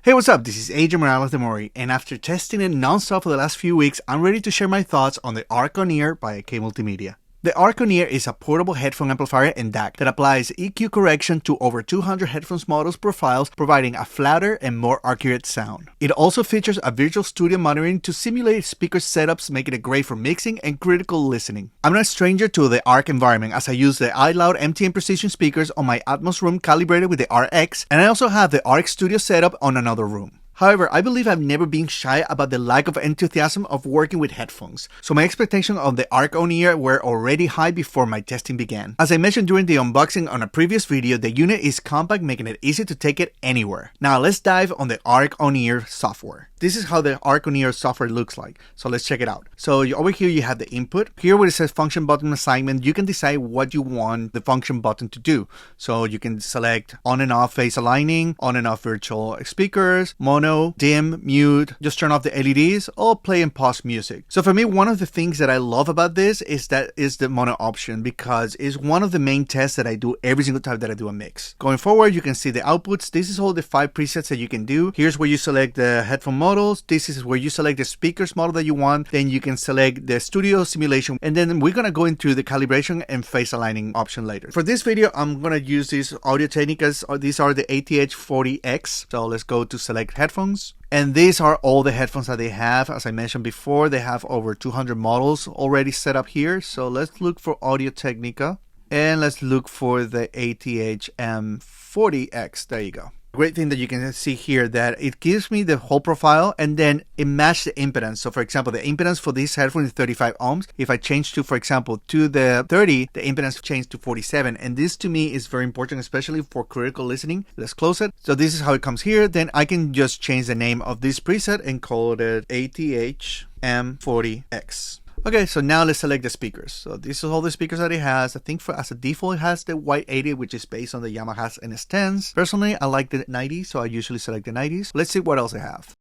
Hey, what's up? This is Morales-Demori, and after testing it non-stop for the last few weeks, I'm ready to share my thoughts on the Arc On-Ear by AK Multimedia. The Arc On-Ear is a portable headphone amplifier and DAC that applies EQ correction to over 200 headphones models profiles, providing a flatter and more accurate sound. It also features a virtual studio monitoring to simulate speaker setups, making it great for mixing and critical listening. I'm not a stranger to the Arc environment as I use the iLoud MTN Precision speakers on my Atmos room calibrated with the RX, and I also have the Arc Studio setup on another room. However, I believe I've never been shy about the lack of enthusiasm of working with headphones, so my expectations of the Arc On-Ear were already high before my testing began. As I mentioned during the unboxing on a previous video, the unit is compact, making it easy to take it anywhere. Now let's dive on the Arc On-Ear software. This is how the Arc On-Ear software looks like, so let's check it out. So over here you have the input. Here where it says function button assignment, you can decide what you want the function button to do. So you can select on and off phase aligning, on and off virtual speakers, mono, dim, mute, just turn off the LEDs, or play and pause music. So for me, one of the things that I love about this is the mono option, because it's one of the main tests that I do every single time that I do a mix. Going forward, you can see the outputs. This is all the 5 presets that you can do. Here's where you select the headphone models. This is where you select the speakers model that you want. Then you can select the studio simulation. And then we're going to go into the calibration and phase aligning option later. For this video, I'm going to use these Audio Technicas. These are the ATH40X. So let's go to select headphones. And these are all the headphones that they have. As I mentioned before, they have over 200 models already set up here. So let's look for Audio Technica and let's look for the ATH40X. There you go. Great thing that you can see here that it gives me the whole profile and then it matches the impedance. So for example, the impedance for this headphone is 35 ohms. If I change to, for example, to the 30, the impedance changed to 47. And this to me is very important, especially for critical listening. Let's close it. So this is how it comes here. Then I can just change the name of this preset and call it ATH40X. Okay, so now let's select the speakers. So this is all the speakers that it has. I think as a default, it has the white 80, which is based on the Yamaha's NS10s. Personally, I like the 90, so I usually select the 90s. Let's see what else I have.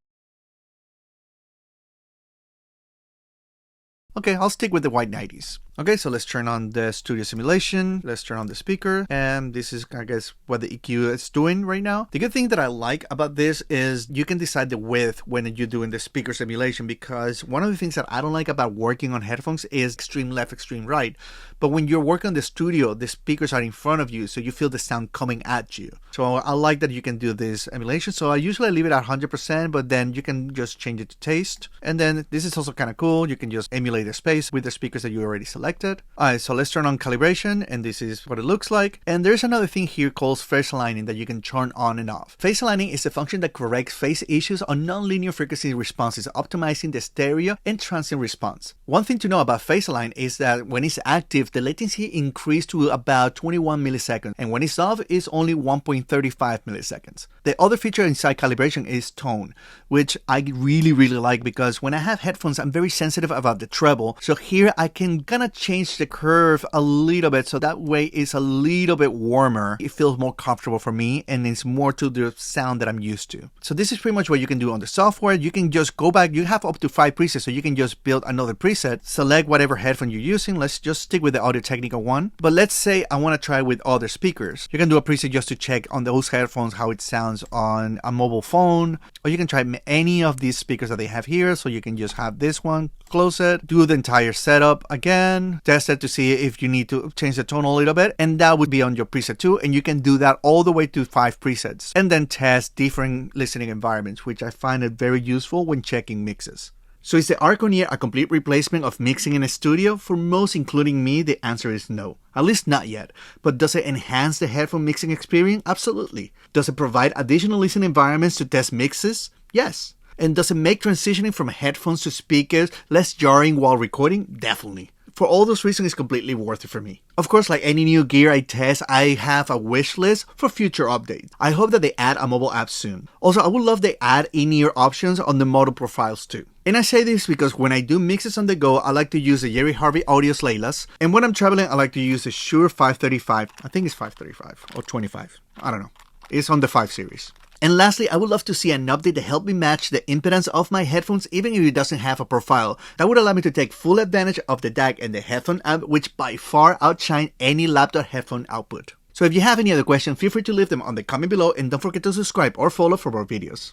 Okay, I'll stick with the white 90s. Okay, so let's turn on the studio simulation. Let's turn on the speaker. And this is, I guess, what the EQ is doing right now. The good thing that I like about this is you can decide the width when you're doing the speaker simulation, because one of the things that I don't like about working on headphones is extreme left, extreme right. But when you're working on the studio, the speakers are in front of you, so you feel the sound coming at you. So I like that you can do this emulation. So I usually leave it at 100%, but then you can just change it to taste. And then this is also kind of cool. You can just emulate the space with the speakers that you already selected. Alright, so let's turn on calibration, and this is what it looks like. And there's another thing here called phase aligning that you can turn on and off. Phase aligning is a function that corrects phase issues on nonlinear frequency responses, optimizing the stereo and transient response. One thing to know about phase align is that when it's active, the latency increases to about 21 milliseconds, and when it's off, it's only 1.35 milliseconds. The other feature inside calibration is tone, which I really like, because when I have headphones, I'm very sensitive about the treble. So here I can kind of change the curve a little bit, so that way it's a little bit warmer. It feels more comfortable for me, and it's more to the sound that I'm used to. So this is pretty much what you can do on the software. You can just go back. You have up to 5 presets, so you can just build another preset, select whatever headphone you're using. Let's just stick with the Audio Technica one. But let's say I want to try with other speakers. You can do a preset just to check on those headphones how it sounds on a mobile phone, or you can try any of these speakers that they have here. So you can just have this one, close it, do the entire setup again, test it to see if you need to change the tone a little bit, and that would be on your preset 2, and you can do that all the way to 5 presets, and then test different listening environments, which I find it very useful when checking mixes. So is the Arc On-Ear a complete replacement of mixing in a studio? For most, including me, the answer is no. At least not yet. But does it enhance the headphone mixing experience? Absolutely. Does it provide additional listening environments to test mixes? Yes. And does it make transitioning from headphones to speakers less jarring while recording? Definitely. For all those reasons, it's completely worth it for me. Of course, like any new gear I test, I have a wish list for future updates. I hope that they add a mobile app soon. Also, I would love they add in-ear options on the model profiles too. And I say this because when I do mixes on the go, I like to use the Jerry Harvey Audios Laylas. And when I'm traveling, I like to use the Shure 535. I think it's 535 or 25. I don't know. It's on the 5 series. And lastly, I would love to see an update to help me match the impedance of my headphones even if it doesn't have a profile. That would allow me to take full advantage of the DAC and the headphone amp, which by far outshine any laptop headphone output. So if you have any other questions, feel free to leave them on the comment below, and don't forget to subscribe or follow for more videos.